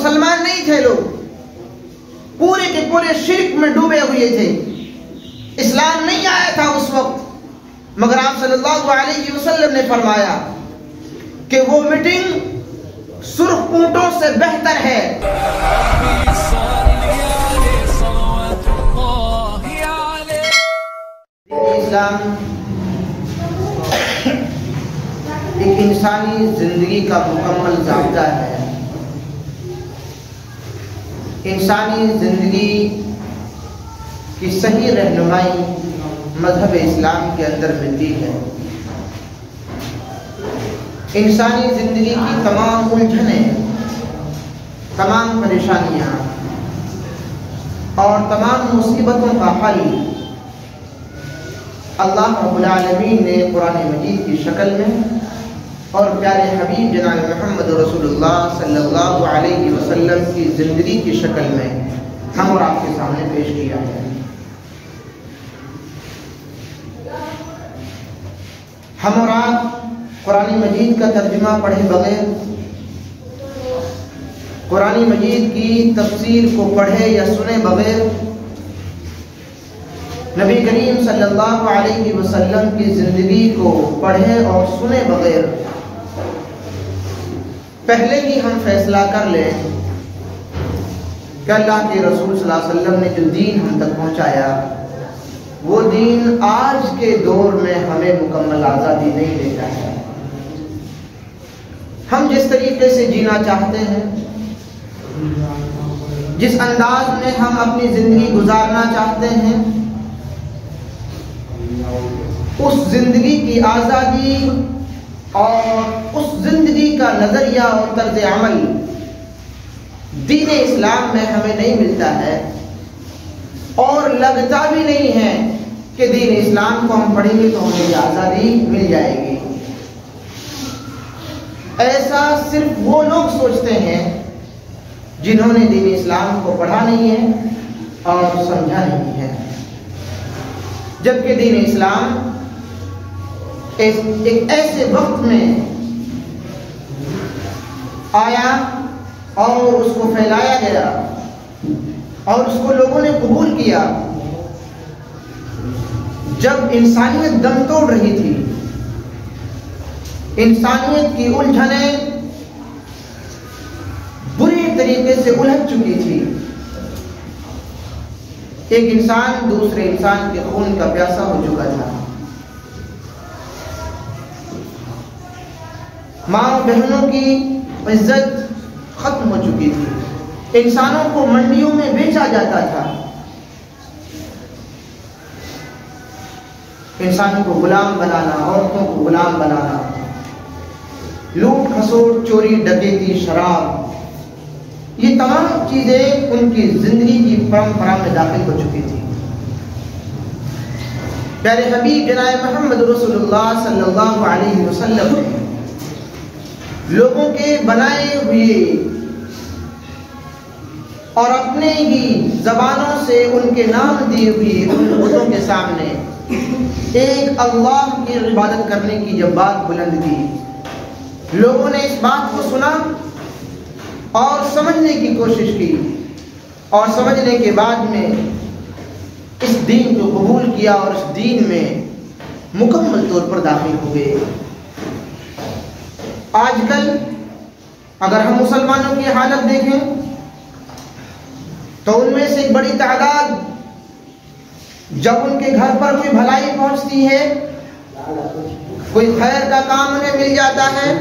مسلمان نہیں تھے لوگ، پورے کے پورے شرک میں ڈوبے ہوئے تھے، اسلام نہیں آیا تھا اس وقت، مگر آپ صلی اللہ علیہ وسلم نے فرمایا کہ وہ میٹنگ سرخ اونٹوں سے بہتر ہے۔ اسلام ایک انسانی زندگی کا مکمل ضابطہ ہے۔ انسانی زندگی کی صحیح رہنمائی مذہب اسلام کے اندر ملتی ہے۔ انسانی زندگی کی تمام الجھنیں، تمام پریشانیاں اور تمام مصیبتوں کا حل اللہ رب العالمین نے قرآن مجید کی شکل میں اور پیارے حبیب جناب محمد رسول اللہ صلی اللہ علیہ وسلم کی زندگی کی شکل میں ہم اور آپ کے سامنے پیش کیا ہے۔ ہم اور آپ قرآن مجید کا ترجمہ پڑھے بغیر، قرآن مجید کی تفسیر کو پڑھے یا سنے بغیر، نبی کریم صلی اللہ علیہ وسلم کی زندگی کو پڑھے اور سنے بغیر پہلے ہی ہم فیصلہ کر لیں کہ اللہ کے رسول صلی اللہ علیہ وسلم نے جو دین ہم تک پہنچایا وہ دین آج کے دور میں ہمیں مکمل آزادی نہیں دیتا ہے۔ ہم جس طریقے سے جینا چاہتے ہیں، جس انداز میں ہم اپنی زندگی گزارنا چاہتے ہیں، اس زندگی کی آزادی اور اس زندگی کا نظریہ اور طرز عمل دین اسلام میں ہمیں نہیں ملتا ہے، اور لگتا بھی نہیں ہے کہ دین اسلام کو ہم پڑھیں گے تو ہمیں آزادی مل جائے گی۔ ایسا صرف وہ لوگ سوچتے ہیں جنہوں نے دین اسلام کو پڑھا نہیں ہے اور سمجھا نہیں ہے، جبکہ دین اسلام ایک ایسے وقت میں آیا اور اس کو پھیلایا گیا اور اس کو لوگوں نے قبول کیا جب انسانیت دم توڑ رہی تھی، انسانیت کی الجھنیں بری طریقے سے الجھ چکی تھی۔ ایک انسان دوسرے انسان کے خون کا پیاسا ہو چکا تھا، ماں بہنوں کی عزت ختم ہو چکی تھی، انسانوں کو منڈیوں میں بیچا جاتا تھا، انسانوں کو غلام بنانا، عورتوں کو غلام بنانا، لوٹ کھسوٹ، چوری ڈکیتی، شراب، یہ تمام چیزیں ان کی زندگی کی پرمپرا میں داخل ہو چکی تھی۔ پیارے حبیب جناب محمد رسول اللہ صلی اللہ علیہ وسلم لوگوں کے بنائے ہوئے اور اپنے ہی زبانوں سے ان کے نام دیے ہوئے ان بتوں کے سامنے ایک اللہ کی عبادت کرنے کی جب بات بلند کی، لوگوں نے اس بات کو سنا اور سمجھنے کی کوشش کی، اور سمجھنے کے بعد میں اس دین کو قبول کیا اور اس دین میں مکمل طور پر داخل ہو گئے۔ آج کل اگر ہم مسلمانوں کی حالت دیکھیں تو ان میں سے ایک بڑی تعداد جب ان کے گھر پر کوئی بھلائی پہنچتی ہے، کوئی خیر کا کام انہیں مل جاتا ہے،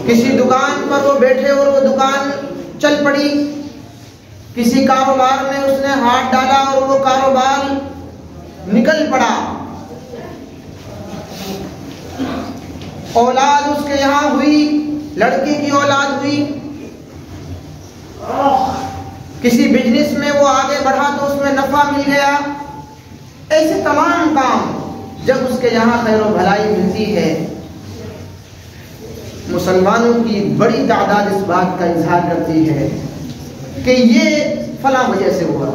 کسی دکان پر وہ بیٹھے اور وہ دکان چل پڑی، کسی کاروبار میں اس نے ہاتھ ڈالا اور وہ کاروبار نکل پڑا، اولاد اس کے یہاں ہوئی، لڑکی کی اولاد ہوئی، کسی بزنس میں وہ آگے بڑھا تو اس میں نفع مل گیا، ایسے تمام کام جب اس کے یہاں خیر و بھلائی ملتی ہے، مسلمانوں کی بڑی تعداد اس بات کا اظہار کرتی ہے کہ یہ فلاں وجہ سے ہوا،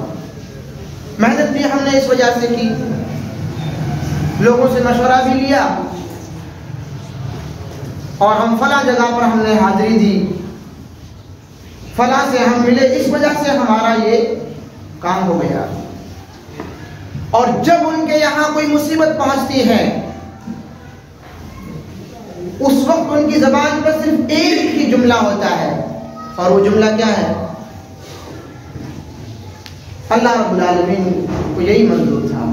محنت بھی ہم نے اس وجہ سے کی، لوگوں سے مشورہ بھی لیا، اور ہم فلاں جگہ پر ہم نے حاضری دی، فلاں سے ہم ملے، اس وجہ سے ہمارا یہ کام ہو گیا. اور جب ان کے یہاں کوئی مصیبت پہنچتی ہے اس وقت ان کی زبان پر صرف ایک ہی جملہ ہوتا ہے، اور وہ جملہ کیا ہے؟ اللہ رب العالمین کو یہی منظور تھا.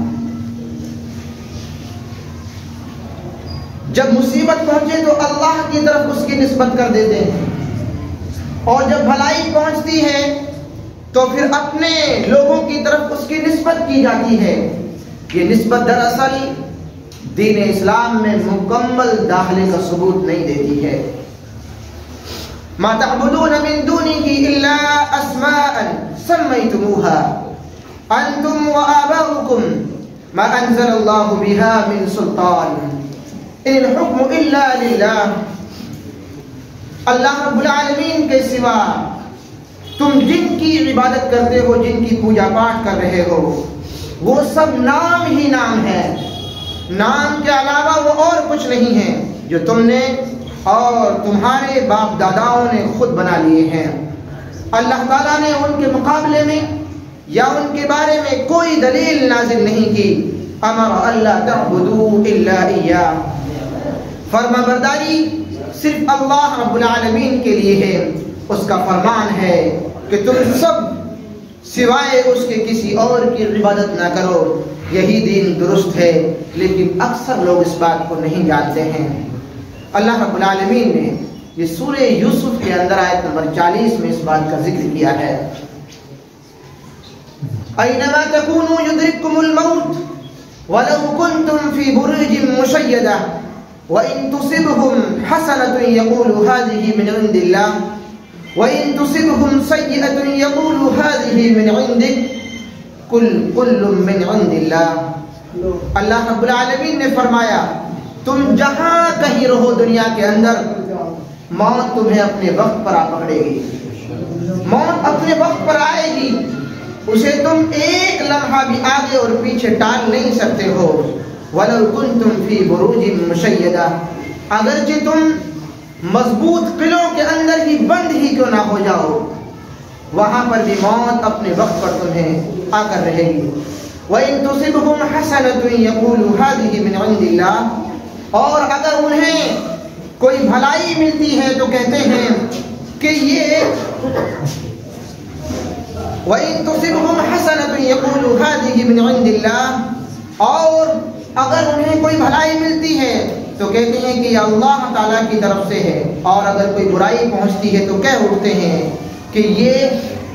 جب مصیبت پہنچے تو اللہ کی طرف اس کی نسبت کر دیتے ہیں، اور جب بھلائی پہنچتی ہے تو پھر اپنے لوگوں کی طرف اس کی نسبت کی جاتی ہے. یہ نسبت دراصل دین اسلام میں مکمل داخلے کا ثبوت نہیں دیتی ہے. ما تعبدون من دونه الا اسماء سميتموها انتم وآباؤكم ما انزل الله بها من سلطان ان الحكم الا لله. اللہ رب العالمین کے سوا تم جن کی عبادت کرتے ہو، جن کی پوجا پاٹ کر رہے ہو، وہ سب نام ہی نام ہے، نام کے علاوہ وہ اور کچھ نہیں ہے جو تم نے اور تمہارے باپ داداؤں نے خود بنا لیے ہیں. اللہ تعالیٰ نے ان کے مقابلے میں یا ان کے بارے میں کوئی دلیل نازل نہیں کی. امر اللہ تعبدوا الا اياه، فرما برداری صرف اللہ رب العالمین کے لیے ہے. اس کا فرمان ہے کہ تم سب سوائے اس کے کسی اور کی عبادت نہ کرو. یہی دین درست ہے، لیکن اکثر لوگ اس بات کو نہیں جانتے ہیں. اللہ رب العالمین نے یہ سورہ یوسف کے اندر آیت نمبر 40 میں اس بات کا ذکر کیا ہے. اینما تکونوا یدرککم الموت ولو کنتم فی بروج مشیدہ وَإِن تُصِبْهُمْ حَسَنَةٌ يَقُولُوا هَذِهِ مِنْ عِنْدِ اللَّهِ وَإِن تُصِبْهُمْ سَيِّئَةٌ يَقُولُوا هَذِهِ مِنْ عِنْدِكَ قُلْ كُلٌّ مِنْ عِنْدِ اللَّهِ. اللہ رب العالمین نے فرمایا تم جہاں کہیں رہو دنیا کے اندر، موت تمہیں اپنے وقت پر آ پکڑے گی. موت اپنے وقت پر آئے گی، اسے تم ایک لمحہ بھی آگے اور پیچھے ٹال نہیں سکتے ہو. وَلَوْ كُنْتُمْ فِي بُرُوجٍ مُشَيَّدَةٍ، اگرچہ تم مضبوط قلعوں کے اندر ہی بند ہی کیوں نہ ہو جاؤ، وہاں پر بھی موت اپنے وقت پر تمہیں آ کر رہے گی. وَإِن تُصِبْهُمْ حَسَنَةٌ يَقُولُوا هَذِهِ مِنْ عِنْدِ اللَّهِ، اور اگر انہیں کوئی بھلائی ملتی ہے تو کہتے ہیں کہ یہ وَإِن تُصِبْهُمْ حَسَنَةٌ يَقُولُوا هَذِهِ مِنْ عِنْدِ اللَّهِ، اور اگر انہیں کوئی بھلائی ملتی ہے تو کہتے ہیں کہ یہ اللہ تعالیٰ کی طرف سے ہے، اور اگر کوئی برائی پہنچتی ہے تو کہہ اٹھتے ہیں کہ یہ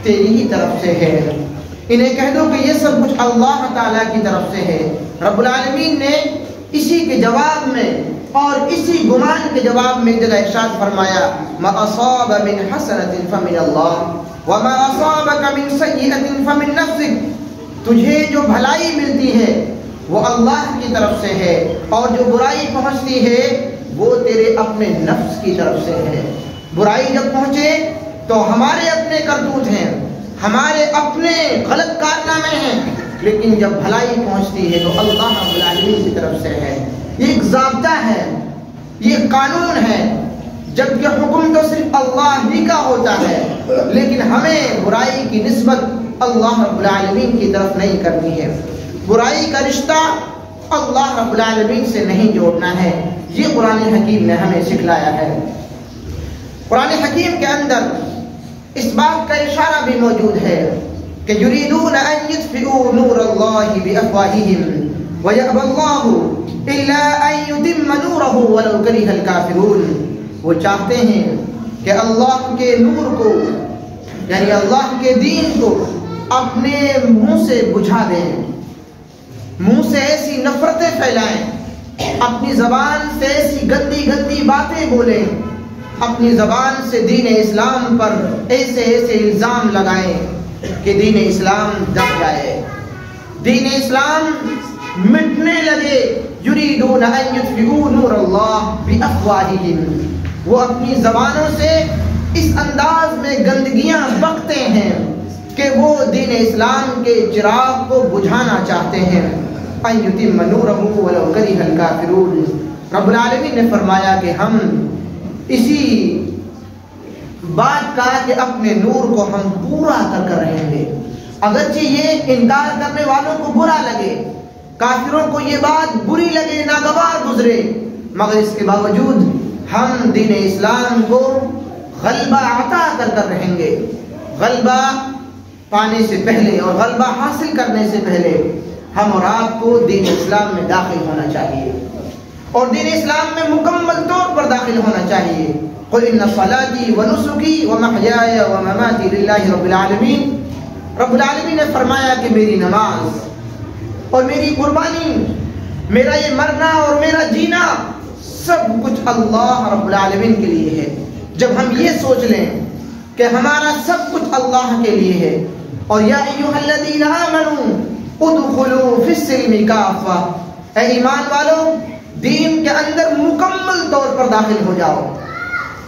تیری ہی طرف سے ہے. انہیں کہہ دو کہ یہ سب کچھ اللہ تعالیٰ کی طرف سے ہے. رب العالمین نے اسی کے جواب میں اور اسی گمان کے جواب میں جگہ ارشاد فرمایا ما اصاب من حسنۃ فمن اللہ وما اصابک من سیئۃ فمن نفسک، تجھے جو بھلائی ملتی ہے وہ اللہ کی طرف سے ہے، اور جو برائی پہنچتی ہے وہ تیرے اپنے نفس کی طرف سے ہے. برائی جب پہنچے تو ہمارے اپنے کرتوت ہیں، ہمارے اپنے غلط کارنامے ہیں، لیکن جب بھلائی پہنچتی ہے تو اللہ رب العالمین کی طرف سے ہے. یہ ایک ضابطہ ہے، یہ قانون ہے. جبکہ حکم تو صرف اللہ ہی کا ہوتا ہے، لیکن ہمیں برائی کی نسبت اللہ رب العالمین کی طرف نہیں کرنی ہے. برائی کا رشتہ اللہ رب العالمین سے نہیں جوڑنا ہے. یہ قرآن حکیم نے ہمیں سکھلایا ہے. قرآن حکیم کے اندر اس بات کا اشارہ بھی موجود ہے کہ یریدون ان یطفئوا نور اللہ بافواہہم ویأبی اللہ الا ان یتم نورہ ولو کرہ الکافرون. وہ چاہتے ہیں کہ اللہ کے نور کو، یعنی اللہ کے دین کو اپنے منہ سے بجھا دیں، منہ سے ایسی نفرتیں پھیلائیں، اپنی زبان سے ایسی گندی گندی باتیں بولیں، اپنی زبان سے دین اسلام پر ایسے ایسے الزام لگائیں کہ دین اسلام دب جائے، دین اسلام مٹنے لگے. یریدون ان یطفئوا نور اللہ بافواہہم، وہ اپنی زبانوں سے اس انداز میں گندگیاں بکتے ہیں کہ وہ دین اسلام کے چراغ کو بجھانا چاہتے ہیں. ان یتم نورہ ولو کرہ الکافرون. رب العالمین نے فرمایا کہ ہم اسی بات کہا کہ اپنے نور کو ہم پورا کر رہیں گے. اگرچہ یہ انکار کرنے والوں کو برا لگے، کافروں کو یہ بات بری لگے، ناگوار گزرے، مگر اس کے باوجود ہم دین اسلام کو غلبہ عطا کر رہیں گے. غلبہ پانے سے پہلے اور غلبہ حاصل کرنے سے پہلے ہم اور آپ کو دین اسلام میں داخل ہونا چاہیے، اور دین اسلام میں مکمل طور پر داخل ہونا چاہیے. قل ان صلاتي ونسكي ومحياي ومماتي لله رب العالمین. رب العالمین نے فرمایا کہ میری نماز اور میری قربانی، میرا یہ مرنا اور میرا جینا سب کچھ اللہ رب العالمین کے لیے ہے. جب ہم یہ سوچ لیں کہ ہمارا سب کچھ اللہ کے لیے ہے، اور یا ایھا الذین آمنوا ادخلوا فی السلم کافہ، اے ایمان والو دین کے اندر مکمل طور پر داخل ہو جاؤ،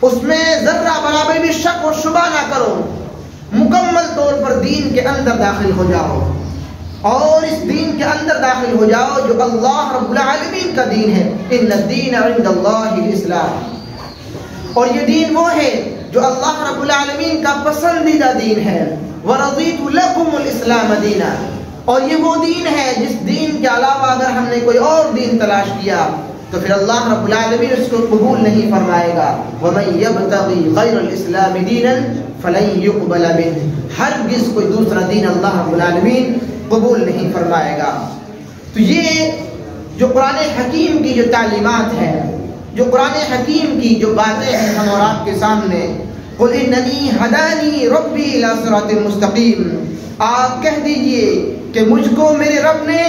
اس میں ذرہ برابر بھی شک و شبہ نہ کرو، مکمل طور پر دین کے اندر داخل ہو جاؤ، اور اس دین کے اندر داخل ہو جاؤ جو اللہ رب العالمین کا دین ہے. ان الدین عند اللہ الاسلام، اور یہ دین وہ ہے جو اللہ رب العالمین کا پسندیدہ دین ہے. ورضیت لکم الاسلام دینا، اور یہ وہ دین ہے جس دین کے علاوہ اگر ہم نے کوئی اور دین تلاش کیا تو پھر اللہ رب العالمین اس کو قبول نہیں فرمائے گا. وَمَن يَبْتَغِي غَيْرَ الْإِسْلَامِ دِينًا فَلَن يُقْبَلَ مِنْهُ، ہرگز کوئی دوسرا دین اللہ رب العالمین قبول نہیں فرمائے گا. تو یہ جو قرآن حکیم کی جو تعلیمات ہیں، جو قرآن حکیم کی جو باتیں ہیں ہم اور آپ کے سامنے، قُلْ إِنَّنِي هَدَانِي رَبِّي إِلَىٰ صِرَاطٍ مُسْتَقِيمٍ، آپ کہہ دیجئے کہ مجھ کو میرے رب نے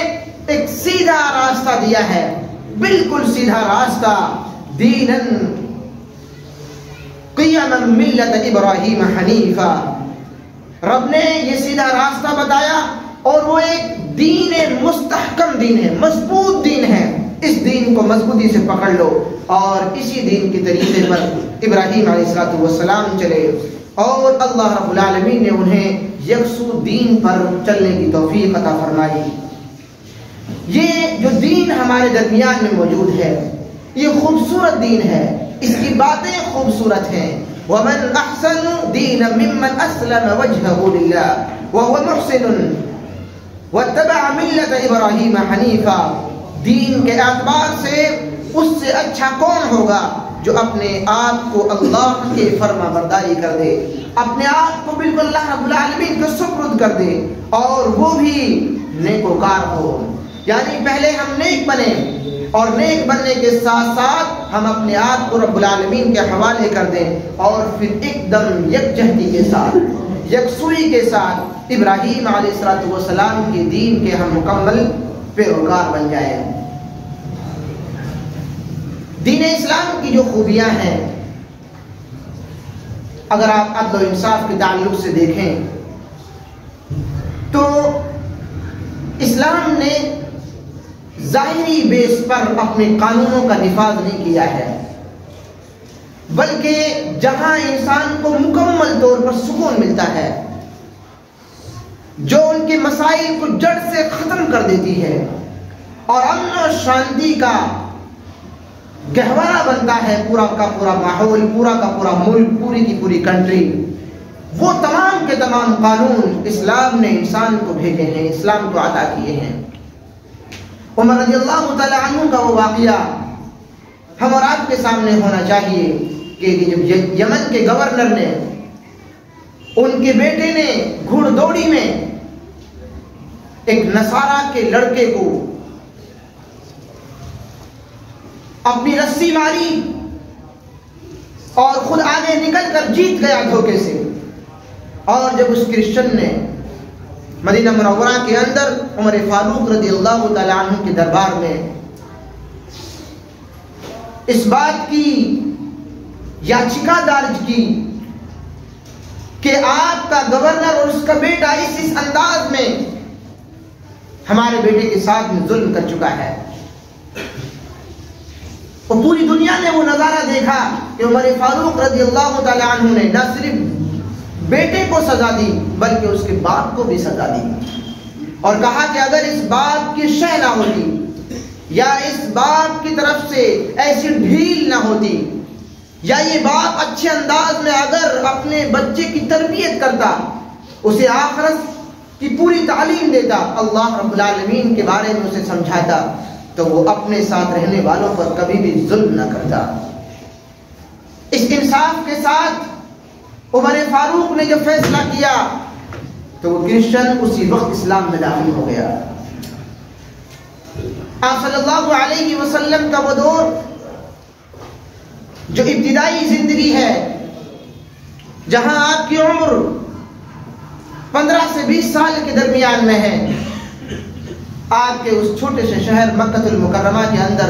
ایک سیدھا راستہ دیا ہے، بالکل سیدھا راستہ. دیناً قیما ملت ابراہیم حنیفا، رب نے یہ سیدھا راستہ بتایا، اور وہ ایک دین مستحکم دین ہے، مضبوط دین ہے. اس دین کو مضبوطی سے پکڑ لو، اور اسی دین کے طریقے پر ابراہیم علیہ السلام چلے، اور اللہ رب العالمین نے انہیں یکسو دین پر چلنے کی توفیق عطا فرمائی. یہ جو دین ہمارے درمیان میں موجود ہے یہ خوبصورت دین ہے، اس کی باتیں خوبصورت ہیں. وَمَنْ أَحْسَنُ دِينًا مِّمَّنْ أَسْلَمَ وَجْهَهُ لِلَّهِ وَهُوَ مُحْسِنٌ وَاتَّبَعَ مِلَّةَ إِبْرَاهِيمَ حَنِيفًا. دین کے اعتبار سے اس سے اچھا کون ہوگا جو اپنے آپ کو اللہ کے فرما برداری کر دے، اپنے آپ کو بالکل اللہ رب العالمین کو سپرد کر دے، اور وہ بھی نیکوکار ہو. یعنی پہلے ہم نیک بنے، اور نیک بننے کے ساتھ ساتھ ہم اپنے آپ کو رب العالمین کے حوالے کر دیں، اور پھر ایک دم یکجہتی کے ساتھ، یکسوئی کے ساتھ ابراہیم علیہ السلام کے دین کے ہم مکمل پیروکار بن جائیں. دین اسلام کی جو خوبیاں ہیں اگر آپ عدل و انصاف کے تعلق سے دیکھیں تو اسلام نے ظاہری بیس پر اپنے قانونوں کا نفاذ نہیں کیا ہے، بلکہ جہاں انسان کو مکمل طور پر سکون ملتا ہے، جو ان کے مسائل کو جڑ سے ختم کر دیتی ہے، اور امن و شانتی کا گہوارہ بنتا ہے پورا کا پورا ماحول، پورا کا پورا ملک، پوری کی پوری کنٹری، وہ تمام کے تمام قانون اسلام نے انسان کو بھیجے ہیں، اسلام کو عطا کیے ہیں. عمر رضی اللہ تعالی عنہ کا وہ واقعہ ہم اور آپ کے سامنے ہونا چاہیے کہ جب یمن کے گورنر نے ان کے بیٹے نے گھوڑ دوڑی میں ایک نصارہ کے لڑکے کو اپنی رسی ماری اور خود آگے نکل کر جیت گیا دھوکے سے، اور جب اس کرسچن نے مدینہ منورہ کے اندر عمر فاروق رضی اللہ تعالی عنہ کے دربار میں اس بات کی یاچکا درج کی کہ آپ کا گورنر اور اس کا بیٹا اس انداز میں ہمارے بیٹے کے ساتھ میں ظلم کر چکا ہے، اور پوری دنیا نے وہ نظارہ دیکھا کہ عمر فاروق رضی اللہ تعالی عنہ نے نہ صرف بیٹے کو سزا دی بلکہ اس کے باپ کو بھی سزا دی، اور کہا کہ اگر اس باپ کی شے نہ ہوتی یا اس باپ کی طرف سے ایسی ڈھیل نہ ہوتی یا یہ باپ اچھے انداز میں اگر اپنے بچے کی تربیت کرتا، اسے آخرت کی پوری تعلیم دیتا، اللہ رب العالمین کے بارے میں اسے سمجھاتا، تو وہ اپنے ساتھ رہنے والوں پر کبھی بھی ظلم نہ کرتا۔ اس انصاف کے ساتھ عمر فاروق نے جب فیصلہ کیا تو وہ کرسچن اسی وقت اسلام میں داخل ہو گیا۔ آپ صلی اللہ علیہ وسلم کا وہ دور جو ابتدائی زندگی ہے، جہاں آپ کی عمر 15 سے 20 سال کے درمیان میں ہے، آپ کے اس چھوٹے سے شہر مکہ المکرمہ کے اندر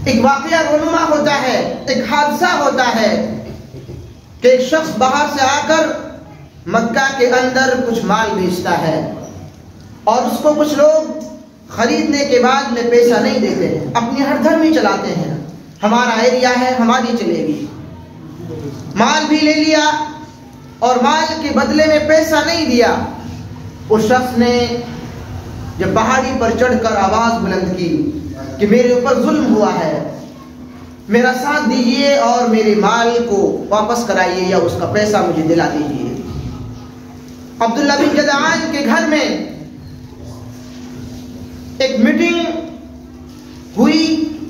ایک واقعہ رونما ہوتا ہے، ایک حادثہ ہوتا ہے کہ ایک شخص باہر سے آ کر مکہ کے اندر کچھ مال بیچتا ہے اور اس کو کچھ لوگ خریدنے کے بعد میں پیسہ نہیں دیتے ہیں، اپنی ہر دھرمی چلاتے ہیں، ہمارا ایریا ہے ہماری چلے گی، مال بھی لے لیا اور مال کے بدلے میں پیسہ نہیں دیا۔ اس شخص نے جب پہاڑی پر چڑھ کر آواز بلند کی کہ میرے اوپر ظلم ہوا ہے، میرا ساتھ دیجیے اور میرے مال کو واپس کرائیے یا اس کا پیسہ مجھے دلا دیجیے۔ عبداللہ بن جدعان کے گھر میں ایک میٹنگ ہوئی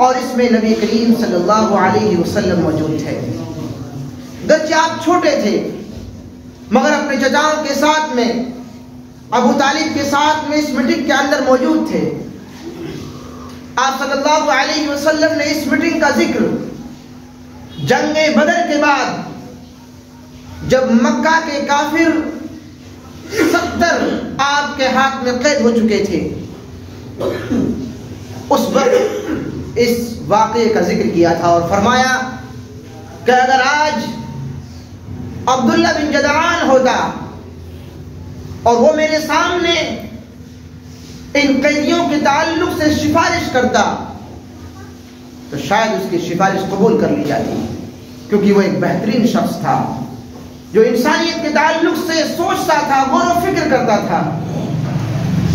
اور اس میں نبی کریم صلی اللہ علیہ وسلم موجود تھے۔ گرچہ آپ چھوٹے تھے مگر اپنے چچاؤں کے ساتھ میں، ابو طالب کے ساتھ میں اس میٹنگ کے اندر موجود تھے۔ آپ صلی اللہ علیہ وسلم نے اس میٹنگ کا ذکر جنگ بدر کے بعد جب مکہ کے کافر 70 آپ کے ہاتھ میں قید ہو چکے تھے، اس وقت اس واقعے کا ذکر کیا تھا اور فرمایا کہ اگر آج عبداللہ بن جدعان ہوتا اور وہ میرے سامنے ان قیدیوں کے تعلق سے سفارش کرتا تو شاید اس کی سفارش قبول کر لی جاتی، کیونکہ وہ ایک بہترین شخص تھا جو انسانیت کے تعلق سے سوچتا تھا، غور و فکر کرتا تھا۔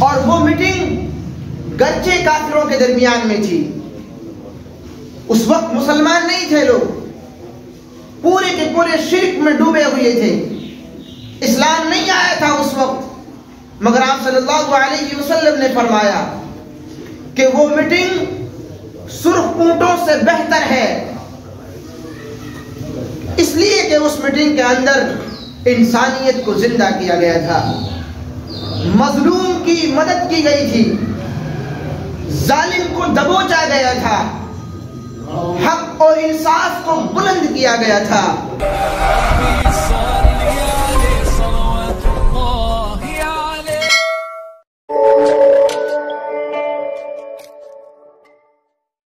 اور وہ میٹنگ گرچہ کافروں کے درمیان میں تھی، اس وقت مسلمان نہیں تھے، لوگ پورے کے پورے شرک میں ڈوبے ہوئے تھے، اسلام نہیں آیا تھا اس وقت، مگر آپ صلی اللہ علیہ وسلم نے فرمایا کہ وہ میٹنگ سرخ اونٹوں سے بہتر ہے، اس لیے کہ اس میٹنگ کے اندر انسانیت کو زندہ کیا گیا تھا، مظلوم کی مدد کی گئی تھی، ظالم کو دبوچا گیا تھا، حق اور انصاف کو بلند کیا گیا تھا۔